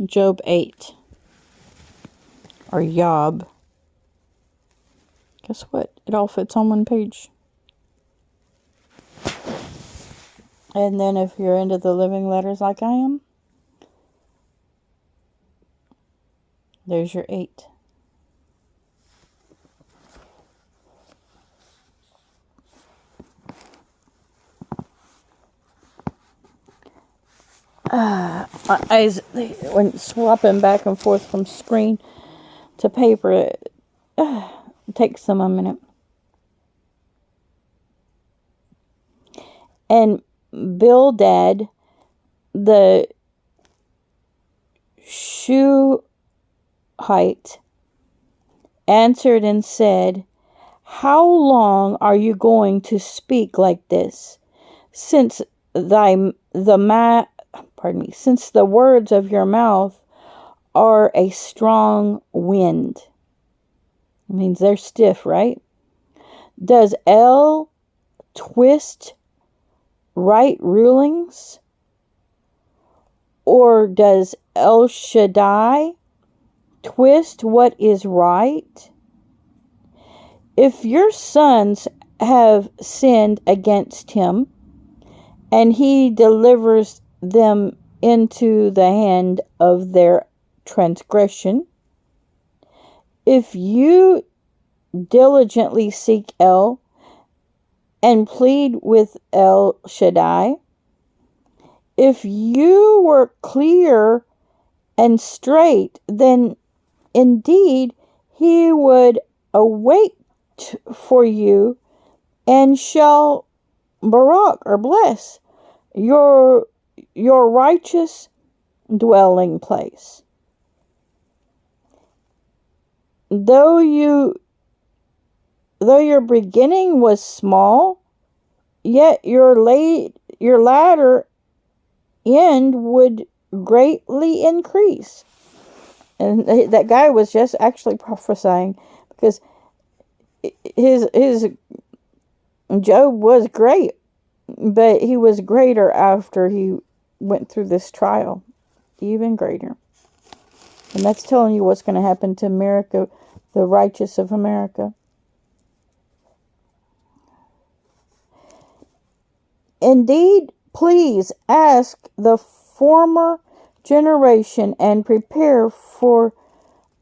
Job 8. Or Iyob. Guess what? It all fits on one page. And then if you're into the living letters like I am, there's your 8. My eyes went swapping back and forth from screen to paper. It takes them a minute. And Bildad, the Shuhite, answered and said, "How long are you going to speak like this? Since the words of your mouth are a strong wind." It means they're stiff, right? Does El twist right rulings? Or does El Shaddai twist what is right? If your sons have sinned against him, and he delivers them into the hand of their transgression, if you diligently seek El and plead with El Shaddai, if you were clear and straight, then indeed he would await for you and shall barak or bless your righteous dwelling place. Though your beginning was small, yet your latter end would greatly increase. And that guy was just actually prophesying, because his Job was great, but he was greater after he went through this trial, even greater. And that's telling you what's going to happen to America, the righteous of America. Indeed, please ask the former generation and prepare for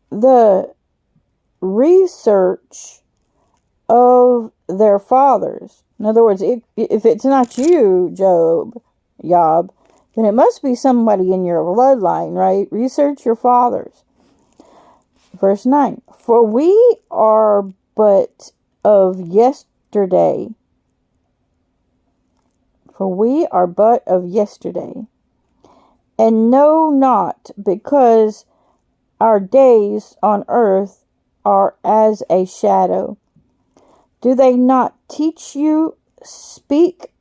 the research of their fathers. In other words, if it's not you, Iyob, then it must be somebody in your bloodline, right? Research your fathers. Verse 9. For we are but of yesterday. For we are but of yesterday, and know not, because our days on earth are as a shadow. Do they not teach you, speak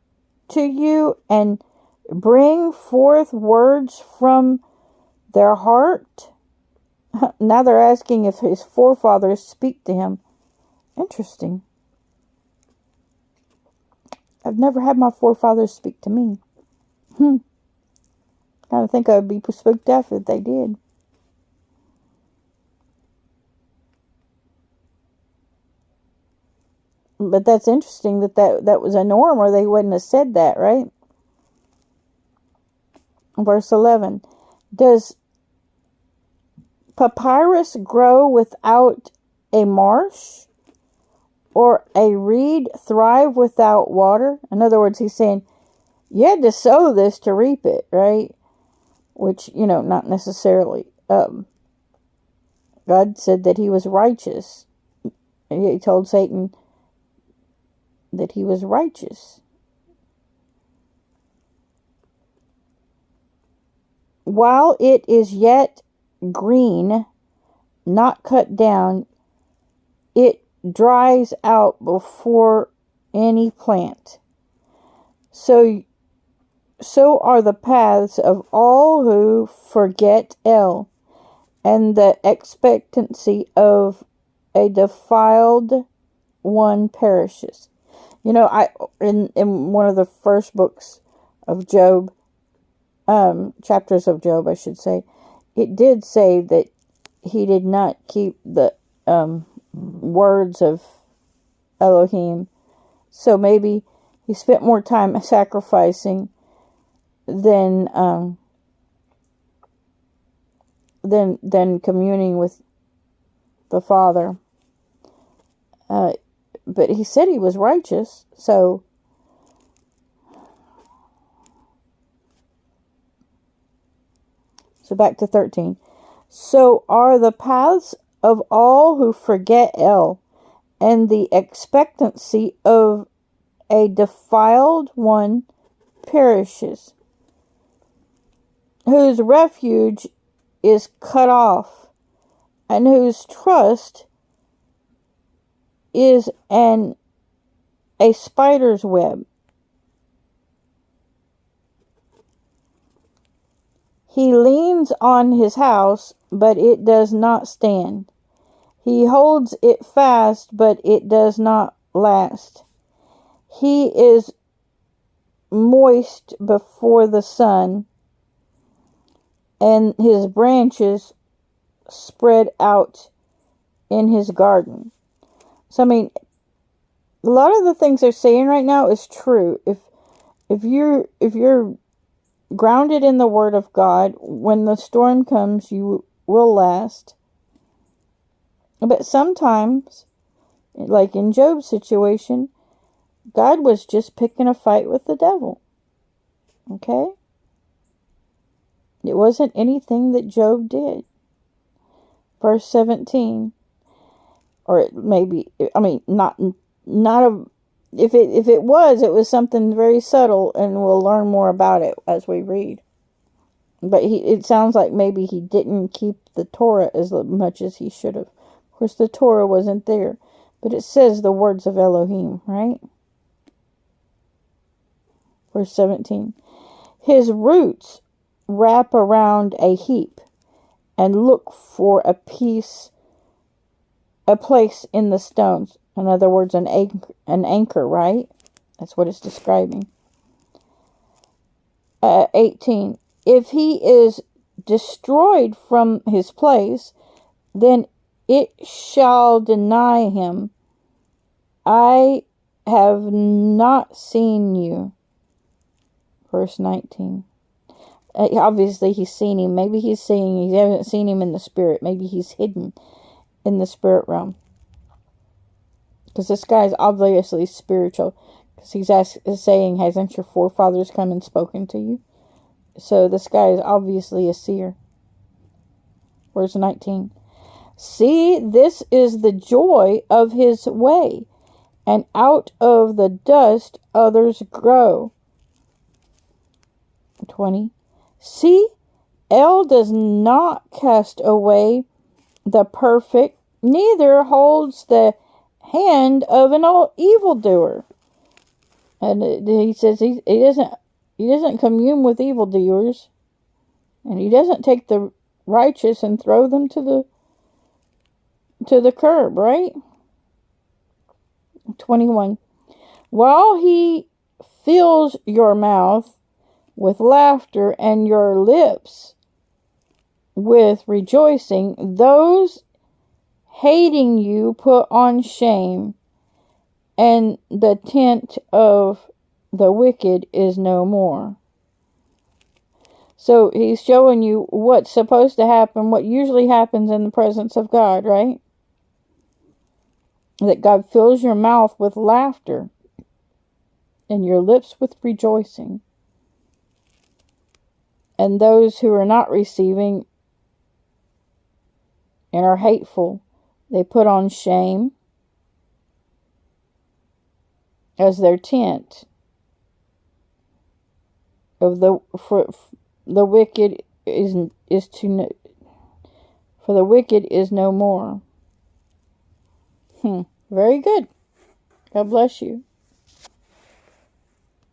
to you, and bring forth words from their heart? Now they're asking if his forefathers speak to him. Interesting. I've never had my forefathers speak to me. Kind of think I would be spooked deaf if they did. But that's interesting that was a norm, or they wouldn't have said that, right? Verse 11. Does papyrus grow without a marsh? Or a reed thrive without water? In other words, he's saying, you had to sow this to reap it, right? Which, not necessarily. God said that he was righteous. He told Satan that he was righteous. While it is yet green, not cut down, it dries out before any plant. So are the paths of all who forget El, and the expectancy of a defiled one perishes. In one of the first books of Job, chapters of Job, I should say, it did say that he did not keep the words of Elohim. So maybe he spent more time sacrificing than communing with the Father. But he said he was righteous, so back to 13. So are the paths of all who forget El, and the expectancy of a defiled one perishes, whose refuge is cut off, and whose trust is a spider's web. He leans on his house, but it does not stand. He holds it fast, but it does not last. He is moist before the sun, and his branches spread out in his garden. So, I mean, a lot of the things they're saying right now is true. If you're grounded in the Word of God, when the storm comes, you will last. But sometimes, like in Job's situation, God was just picking a fight with the devil. Okay? It wasn't anything that Job did. Verse 17. Or it maybe, I mean, not a, if it was something very subtle, and we'll learn more about it as we read. But it sounds like maybe he didn't keep the Torah as much as he should have. Of course, the Torah wasn't there, but it says the words of Elohim, right? Verse 17. His roots wrap around a heap and look for a place in the stones. In other words, an anchor, right? That's what it's describing. 18. If he is destroyed from his place, then it shall deny him. I have not seen you. Verse 19. Obviously, he's seen him. Maybe he hasn't seen him in the spirit. Maybe he's hidden in the spirit realm. Because this guy is obviously spiritual. Because he's saying, hasn't your forefathers come and spoken to you? So this guy is obviously a seer. Verse 19. See, this is the joy of his way, and out of the dust others grow. 20. See, El does not cast away the perfect, neither holds the hand of an evildoer. And he says he doesn't commune with evildoers, and he doesn't take the righteous and throw them to the curb, right? 21. While he fills your mouth with laughter and your lips with rejoicing, those hating you put on shame, and the tent of the wicked is no more. So he's showing you what's supposed to happen, what usually happens in the presence of God, right? That God fills your mouth with laughter and your lips with rejoicing. And those who are not receiving and are hateful, they put on shame as their tent of for the wicked is no more. Very good. God bless you.